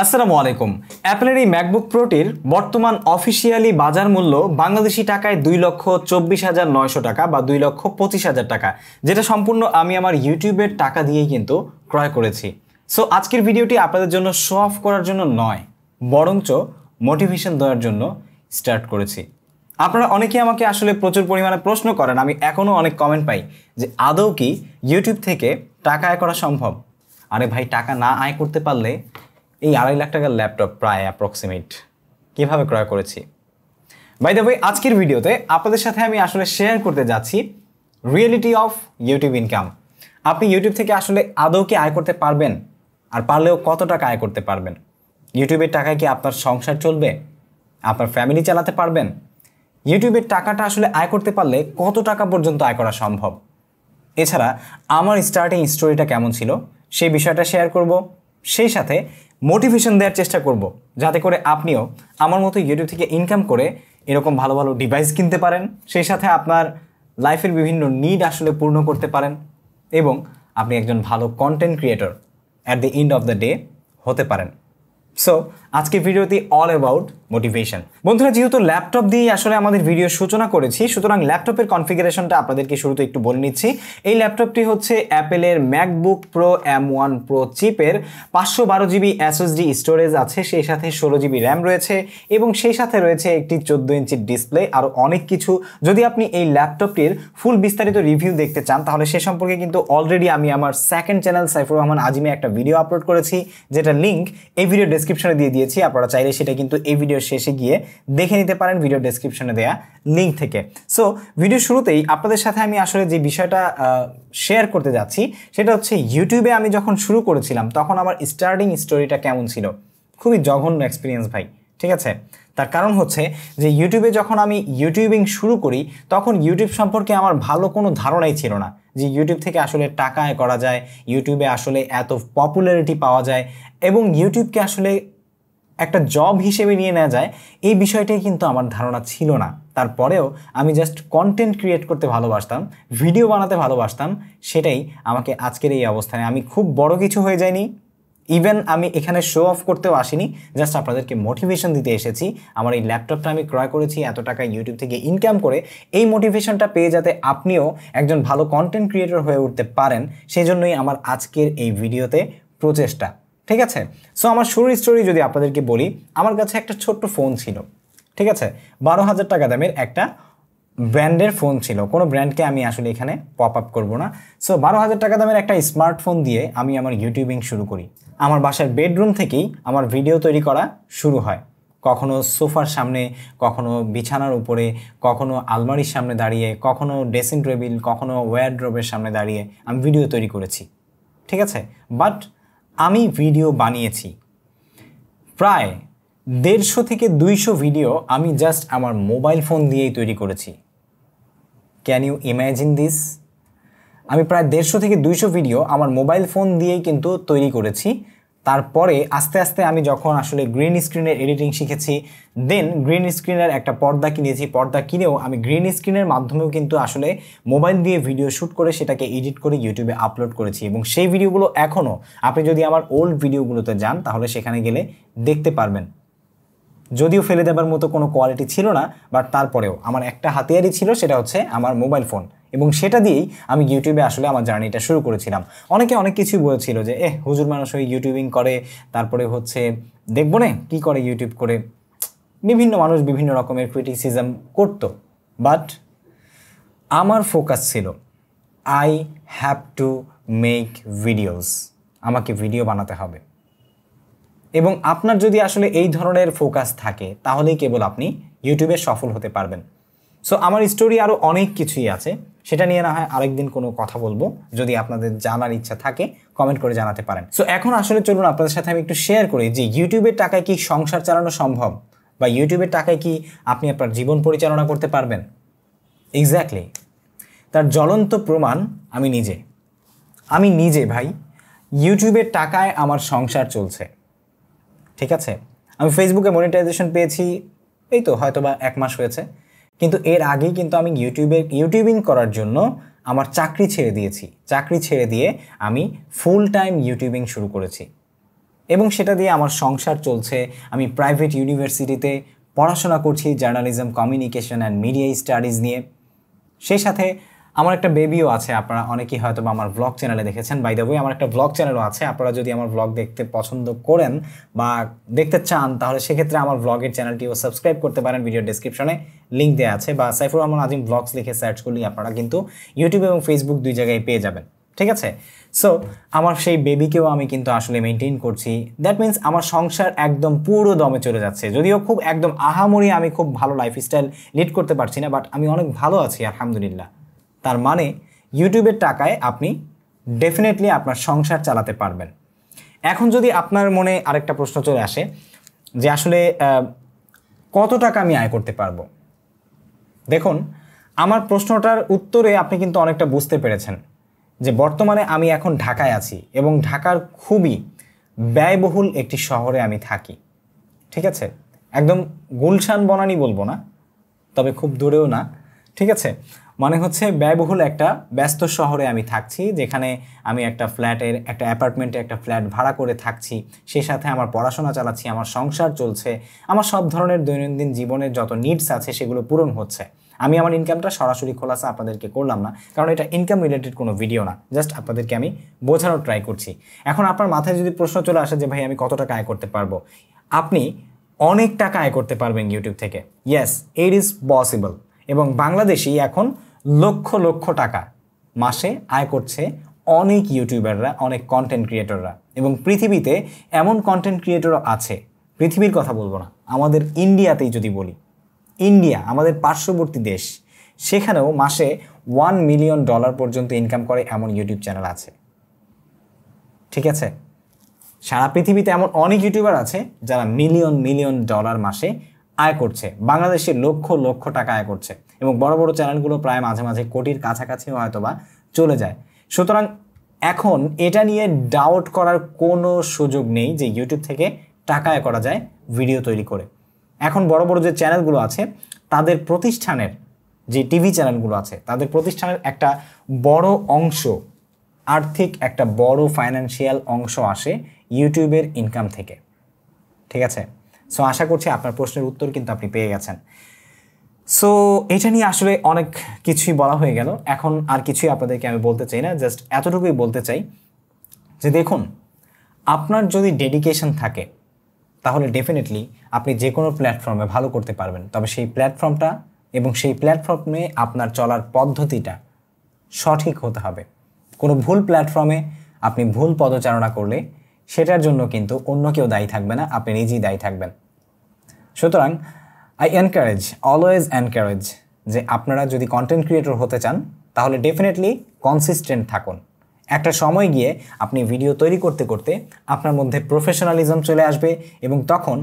আসসালামু আলাইকুম। অ্যাপেলের এই ম্যাকবুক প্রোটির বর্তমান অফিসিয়ালি বাজার মূল্য বাংলাদেশি টাকায় 2,24,900 টাকা বা 2,25,000 টাকা, যেটা সম্পূর্ণ আমি আমার ইউটিউবের টাকা দিয়েই কিন্তু ক্রয় করেছি। সো আজকের ভিডিওটি আপনাদের জন্য শো অফ করার জন্য নয়, বরঞ্চ মোটিভেশন দেওয়ার জন্য স্টার্ট করেছি। আপনারা অনেকেই আমাকে আসলে প্রচুর পরিমাণে প্রশ্ন করেন, আমি এখনও অনেক কমেন্ট পাই যে আদৌ কি ইউটিউব থেকে টাকা আয় করা সম্ভব? আরে ভাই, টাকা না আয় করতে পারলে এই 2.5 লাখ টাকার ল্যাপটপ প্রায় অ্যাপ্রক্সিমেট কীভাবে ক্রয় করেছি। বাই দ্য ওয়ে, আজকের ভিডিওতে আপনাদের সাথে আমি আসলে শেয়ার করতে যাচ্ছি রিয়েলিটি অফ ইউটিউব ইনকাম। আপনি ইউটিউব থেকে আসলে আদৌ কি আয় করতে পারবেন, আর পারলেও কত টাকা আয় করতে পারবেন? ইউটিউবের টাকায় কি আপনার সংসার চলবে? আপনার ফ্যামিলি চালাতে পারবেন? ইউটিউবের টাকাটা আসলে আয় করতে পারলে কত টাকা পর্যন্ত আয় করা সম্ভব? এছাড়া আমার স্টার্টিং স্টোরিটা কেমন ছিল সেই বিষয়টা শেয়ার করব, সেই সাথে মোটিভেশন দেওয়ার চেষ্টা করব যাতে করে আপনিও আমার মতো ইউটিউব থেকে ইনকাম করে এরকম ভালো ভালো ডিভাইস কিনতে পারেন, সেই সাথে আপনার লাইফের বিভিন্ন নিড আসলে পূর্ণ করতে পারেন এবং আপনি একজন ভালো content creator at the end of the day হতে পারেন। সো আজকের ভিডিওতে অল অ্যাবাউট মোটিভেশন। বন্ধুরা, যেহেতু ল্যাপটপ দিয়ে আসলে আমাদের ভিডিও সূচনা করেছি, সুতরাং ল্যাপটপের কনফিগারেশনটা আপনাদেরকে শুরুতে একটু বলে নিচ্ছি। এই ল্যাপটপটি হচ্ছে অ্যাপেলের ম্যাকবুক প্রো M1 প্রো চিপের 512 জিবি SSD স্টোরেজ আছে, সেই সাথে 16 জিবি র্যাম রয়েছে এবং সেই সাথে রয়েছে একটি 14 ইঞ্চির ডিসপ্লে, আরও অনেক কিছু। যদি আপনি এই ল্যাপটপটির ফুল বিস্তারিত রিভিউ দেখতে চান তাহলে সে সম্পর্কে কিন্তু অলরেডি আমি আমার সেকেন্ড চ্যানেল সাইফুর রহমান আজিমে একটা ভিডিও আপলোড করেছি, যেটা লিঙ্ক এই ভিডিও ডেসক্রিপশনে দিয়ে দিয়েছি। আপনারা চাইলে সেটা কিন্তু এই ভিডিওর শেষে গিয়ে দেখে নিতে পারেন ভিডিও ডেসক্রিপশনে দেয়া লিঙ্ক থেকে। সো ভিডিও শুরুতেই আপনাদের সাথে আমি আসলে যে বিষয়টা শেয়ার করতে যাচ্ছি সেটা হচ্ছে ইউটিউবে আমি যখন শুরু করেছিলাম তখন আমার স্টার্টিং স্টোরিটা কেমন ছিল। খুবই জঘন্য এক্সপিরিয়েন্স ভাই, ঠিক আছে? তার কারণ হচ্ছে যে ইউটিউবে যখন আমি ইউটিউবিং শুরু করি তখন ইউটিউব সম্পর্কে আমার ভালো কোনো ধারণাই ছিল না যে ইউটিউব থেকে আসলে টাকা আয় করা যায়, ইউটিউবে আসলে এত পপুলারিটি পাওয়া যায় এবং ইউটিউবকে আসলে একটা জব হিসেবে নিয়ে নেওয়া যায়, এই বিষয়টাই কিন্তু আমার ধারণা ছিল না। তারপরেও আমি জাস্ট কন্টেন্ট ক্রিয়েট করতে ভালোবাসতাম, ভিডিও বানাতে ভালোবাসতাম, সেটাই আমাকে আজকের এই অবস্থানে, আমি খুব বড় কিছু হয়ে যাইনি, ইভেন আমি এখানে শো অফ করতেও আসিনি, জাস্ট আপনাদেরকে মোটিভেশন দিতে এসেছি। আমার এই ল্যাপটপটা আমি ক্রয় করেছি এত টাকা ইউটিউব থেকে ইনকাম করে, এই মোটিভেশনটা পেয়ে যাতে আপনিও একজন ভালো কন্টেন্ট ক্রিয়েটর হয়ে উঠতে পারেন, সেই জন্যই আমার আজকের এই ভিডিওতে প্রচেষ্টা, ঠিক আছে? সো আমার শুরুর স্টোরি যদি আপনাদেরকে বলি, আমার কাছে একটা ছোট্ট ফোন ছিল, ঠিক আছে? 12,000 টাকা দামের একটা ব্র্যান্ডের ফোন ছিল। কোনো ব্র্যান্ডকে আমি আসলে এখানে পপ আপ করবো না। সো 12,000 টাকা দামের একটা স্মার্টফোন দিয়ে আমি আমার ইউটিউবিং শুরু করি। আমার বাসার বেডরুম থেকেই আমার ভিডিও তৈরি করা শুরু হয়, কখনো সোফার সামনে, কখনো বিছানার উপরে, কখনো আলমারির সামনে দাঁড়িয়ে, কখনো ড্রেসিং টেবিল, কখনো ওয়ারড্রোবের সামনে দাঁড়িয়ে আমি ভিডিও তৈরি করেছি, ঠিক আছে? বাট আমি ভিডিও বানিয়েছি প্রায় 150 থেকে 200 ভিডিও আমি জাস্ট আমার মোবাইল ফোন দিয়েই তৈরি করেছি। Can you imagine this? আমি প্রায় 150 থেকে 200 ভিডিও আমার মোবাইল ফোন দিয়েই কিন্তু তৈরি করেছি। তারপরে আস্তে আস্তে আমি যখন আসলে গ্রিন স্ক্রিনের এডিটিং শিখেছি, দেন গ্রিন স্ক্রিনের একটা পর্দা কিনেছি, পর্দা কিনেও আমি গ্রিন স্ক্রিনের মাধ্যমেও কিন্তু আসলে মোবাইল দিয়ে ভিডিও শ্যুট করে সেটাকে এডিট করে ইউটিউবে আপলোড করেছি এবং সেই ভিডিওগুলো এখনও আপনি যদি আমার ওল্ড ভিডিওগুলোতে যান তাহলে সেখানে গেলে দেখতে পারবেন। যদিও ফেলে দেবার মতো কোনো কোয়ালিটি ছিল না, বাট তারপরেও আমার একটা হাতিয়ারই ছিল, সেটা হচ্ছে আমার মোবাইল ফোন, এবং সেটা দিয়েই আমি ইউটিউবে আসলে আমার জার্নিটা শুরু করেছিলাম। অনেকে অনেক কিছুই বলেছিল যে হুজুর মানুষ ওই ইউটিউবিং করে, তারপরে হচ্ছে দেখবো না কী করে ইউটিউব করে, বিভিন্ন মানুষ বিভিন্ন রকমের ক্রিটিসিজম করতো। বাট আমার ফোকাস ছিল I have to make videos, আমাকে ভিডিও বানাতে হবে। এবং আপনার যদি আসলে এই ধরনের ফোকাস থাকে তাহলেই কেবল আপনি ইউটিউবে সফল হতে পারবেন। সো আমার স্টোরি আরও অনেক কিছুই আছে, সেটা নিয়ে না হয় আরেকদিন কোনো কথা বলবো। যদি আপনাদের জানার ইচ্ছা থাকে কমেন্ট করে জানাতে পারেন। সো এখন আসলে চলুন আপনাদের সাথে আমি একটু শেয়ার করি যে ইউটিউবের টাকায় কি সংসার চালানো সম্ভব, বা ইউটিউবের টাকায় কি আপনি আপনার জীবন পরিচালনা করতে পারবেন। এক্স্যাক্টলি তার জ্বলন্ত প্রমাণ আমি নিজে ভাই, ইউটিউবের টাকায় আমার সংসার চলছে, ঠিক আছে? আমি ফেসবুকে মনিটাইজেশন পেয়েছি এই তো হয়তোবা 1 মাস হয়েছে, কিন্তু এর আগেই কিন্তু আমি ইউটিউবিং করার জন্য আমার চাকরি ছেড়ে দিয়েছি। চাকরি ছেড়ে দিয়ে আমি ফুল টাইম ইউটিউবিং শুরু করেছি। এবং সেটা দিয়ে আমার সংসার চলছে। আমি প্রাইভেট ইউনিভার্সিটিতে পড়াশোনা করছি journalism, communication and media studies নিয়ে। সেই সাথে আমার একটা বেবিও আছে, আপনারা অনেকেই হয়তো বা আমার ব্লগ চ্যানেলে দেখেছেন। বাই দ্য ওয়ে, আমার একটা ব্লগ চ্যানেলও আছে। আপনারা যদি আমার ব্লগ দেখতে পছন্দ করেন বা দেখতে চান, তাহলে সেক্ষেত্রে আমার ব্লগের চ্যানেলটিও সাবস্ক্রাইব করতে পারেন। ভিডিও ডেসক্রিপশনে লিঙ্ক দেওয়া আছে, বা সাইফুর রহমান আজিম ব্লগস লিখে সার্চ করলেই আপনারা কিন্তু ইউটিউব এবং ফেসবুক দুই জায়গায় পেয়ে যাবেন। ঠিক আছে? সো আমার সেই বেবিকেও আমি কিন্তু আসলে মেনটেন করছি। দ্যাট মিনস আমার সংসার একদম পুরো দমে চলে যাচ্ছে। যদিও খুব একদম আহামরি আমি খুব ভালো লাইফস্টাইল লিড করতে পারছি না, বাট আমি অনেক ভালো আছি আলহামদুলিল্লাহ। তার মানে ইউটিউবের টাকায় আপনি ডেফিনেটলি আপনার সংসার চালাতে পারবেন। এখন যদি আপনার মনে আরেকটা প্রশ্ন চলে আসে যে আসলে কত টাকা আমি আয় করতে পারবো, দেখুন আমার প্রশ্নটার উত্তরে আপনি কিন্তু অনেকটা বুঝতে পেরেছেন যে বর্তমানে আমি এখন ঢাকায় আছি এবং ঢাকার খুবই ব্যয়বহুল একটি শহরে আমি থাকি। ঠিক আছে? একদম গুলশান বনানী বলবো না, তবে খুব দূরেও না। ঠিক আছে? মানে হচ্ছে ব্যয়বহুল একটা ব্যস্ত শহরে আমি থাকছি, যেখানে আমি একটা ফ্ল্যাটের, একটা অ্যাপার্টমেন্টে একটা ফ্ল্যাট ভাড়া করে থাকছি। সেই সাথে আমার পড়াশোনা চালাচ্ছি, আমার সংসার চলছে, আমার সব ধরনের দৈনন্দিন জীবনের যত নিডস আছে সেগুলো পূরণ হচ্ছে। আমি আমার ইনকামটা সরাসরি খোলাসা আপনাদেরকে করলাম না, কারণ এটা ইনকাম রিলেটেড কোনো ভিডিও না, জাস্ট আপনাদেরকে আমি বোঝানোর ট্রাই করছি। এখন আপনার মাথায় যদি প্রশ্ন চলে আসে যে ভাই আমি কত টাকা আয় করতে পারবো, আপনি অনেক টাকা আয় করতে পারবেন ইউটিউব থেকে। Yes, it is possible. এবং বাংলাদেশি এখন লক্ষ লক্ষ টাকা মাসে আয় করছে অনেক ইউটিউবাররা, অনেক কন্টেন্ট ক্রিয়েটররা। এবং পৃথিবীতে এমন কন্টেন্ট ক্রিয়েটরও আছে, পৃথিবীর কথা বলবো না, আমাদের ইন্ডিয়াতেই যদি বলি, ইন্ডিয়া আমাদের পার্শ্ববর্তী দেশ, সেখানেও মাসে $1 মিলিয়ন পর্যন্ত ইনকাম করে এমন ইউটিউব চ্যানেল আছে। ঠিক আছে? সারা পৃথিবীতে এমন অনেক ইউটিউবার আছে যারা মিলিয়ন মিলিয়ন ডলার মাসে আয় করছে, বাংলাদেশে লক্ষ লক্ষ টাকা আয় করছে। এবং বড় বড় চ্যানেলগুলো প্রায় মাঝে মাঝে কোটির কাছাকাছিও হয়তো বা চলে যায়। সুতরাং এখন এটা নিয়ে ডাউট করার কোনো সুযোগ নেই যে ইউটিউব থেকে টাকা আয় করা যায় ভিডিও তৈরি করে। এখন বড় বড় যে চ্যানেলগুলো আছে, তাদের প্রতিষ্ঠানের যে টিভি চ্যানেলগুলো আছে, তাদের প্রতিষ্ঠানের একটা বড় অংশ, আর্থিক একটা বড় ফাইন্যান্সিয়াল অংশ আসে ইউটিউবের ইনকাম থেকে। ঠিক আছে? সো আশা করছি আপনার প্রশ্নের উত্তর কিন্তু আপনি পেয়ে গেছেন। সো এটা নিয়ে আসলে অনেক কিছুই বলা হয়ে গেল, এখন আর কিছুই আপনাদেরকে আমি বলতে চাই না, জাস্ট এতটুকুই বলতে চাই যে দেখুন, আপনার যদি ডেডিকেশন থাকে তাহলে ডেফিনেটলি আপনি যে কোনো প্ল্যাটফর্মে ভালো করতে পারবেন। তবে সেই প্ল্যাটফর্মটা এবং সেই প্ল্যাটফর্মে আপনার চলার পদ্ধতিটা সঠিক হতে হবে। কোনো ভুল প্ল্যাটফর্মে আপনি ভুল পদচারণা করলে সেটার জন্য কিন্তু অন্য কেউ দায়ী থাকবে না, আপনি নিজেই দায়ী থাকবেন। সুতরাং অলওয়েজ এনকারেজ যে আপনারা যদি কন্টেন্ট ক্রিয়েটর হতে চান তাহলে ডেফিনেটলি কনসিস্টেন্ট থাকুন। একটা সময় গিয়ে আপনি ভিডিও তৈরি করতে করতে আপনার মধ্যে প্রফেশনালিজম চলে আসবে এবং তখন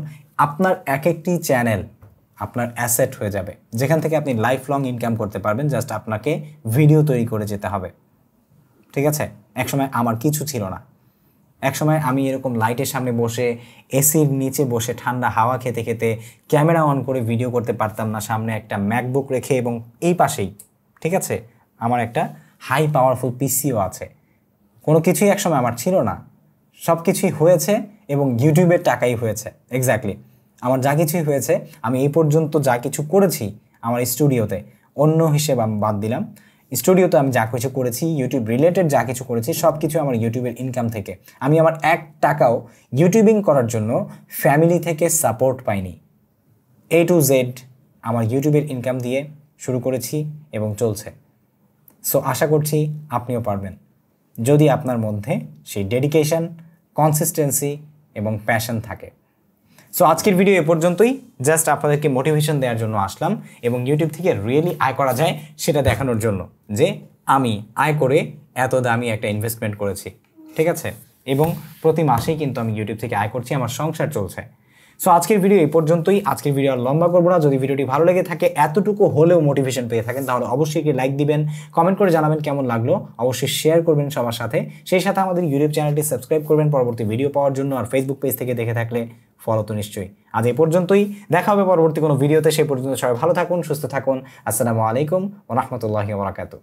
আপনার এক একটি চ্যানেল আপনার অ্যাসেট হয়ে যাবে, যেখান থেকে আপনি লাইফ লং ইনকাম করতে পারবেন। জাস্ট আপনাকে ভিডিও তৈরি করে যেতে হবে। ঠিক আছে? একসময় আমার কিছু ছিল না, একসময় আমি এরকম লাইটের সামনে বসে, এসির নিচে বসে ঠান্ডা হাওয়া খেতে খেতে ক্যামেরা অন করে ভিডিও করতে পারতাম না, সামনে একটা ম্যাকবুক রেখে, এবং এই পাশেই ঠিক আছে আমার একটা হাই পাওয়ারফুল পিসিও আছে। কোনো কিছুই একসময় আমার ছিল না, সব কিছুই হয়েছে এবং ইউটিউবের টাকাই হয়েছে। এক্স্যাক্টলি আমার যা কিছুই হয়েছে, আমি এই পর্যন্ত যা কিছু করেছি আমার স্টুডিওতে, অন্য হিসেবে আমি বাদ দিলাম, স্টুডিওতে আমি যা কিছু করেছি, ইউটিউব রিলেটেড যা কিছু করেছি, সব কিছু আমার ইউটিউবের ইনকাম থেকে। আমি আমার এক টাকাও ইউটিউবিং করার জন্য ফ্যামিলি থেকে সাপোর্ট পাইনি। A to Z আমার ইউটিউবের ইনকাম দিয়ে শুরু করেছি এবং চলছে। সো আশা করছি আপনিও পারবেন, যদি আপনার মধ্যে সেই ডেডিকেশন, কনসিস্টেন্সি এবং প্যাশন থাকে। সো আজকের ভিডিও এ পর্যন্তই, জাস্ট আপনাদেরকে মোটিভেশন দেওয়ার জন্য আসলাম এবং ইউটিউব থেকে রিয়েলি আয় করা যায় সেটা দেখানোর জন্য যে আমি আয় করে এত দামি একটা ইনভেস্টমেন্ট করেছি। ঠিক আছে? এবং প্রতি মাসেই কিন্তু আমি ইউটিউব থেকে আয় করছি, আমার সংসার চলছে। সো আজকের ভিডিও এই পর্যন্তই। আজকের ভিডিও আর লম্বা করবো না। যদি ভিডিওটি ভালো লেগে থাকে, এতটুকু হলেও মোটিভেশন পেয়ে থাকেন, তাহলে অবশ্যই একটি লাইক দিবেন, কমেন্ট করে জানাবেন কেমন লাগলো, অবশ্যই শেয়ার করবেন সবার সাথে। সেই সাথে আমাদের ইউটিউব চ্যানেলটি সাবস্ক্রাইব করবেন পরবর্তী ভিডিও পাওয়ার জন্য, আর ফেসবুক পেজ থেকে দেখে থাকলে ফলো তো নিশ্চয়ই। আজ এই পর্যন্তই, দেখা হবে পরবর্তী কোনো ভিডিওতে। সেই পর্যন্ত সবাই ভালো থাকুন, সুস্থ থাকুন। আসসালামু আলাইকুম ওয়া রাহমাতুল্লাহি ওয়া বারাকাতুহু।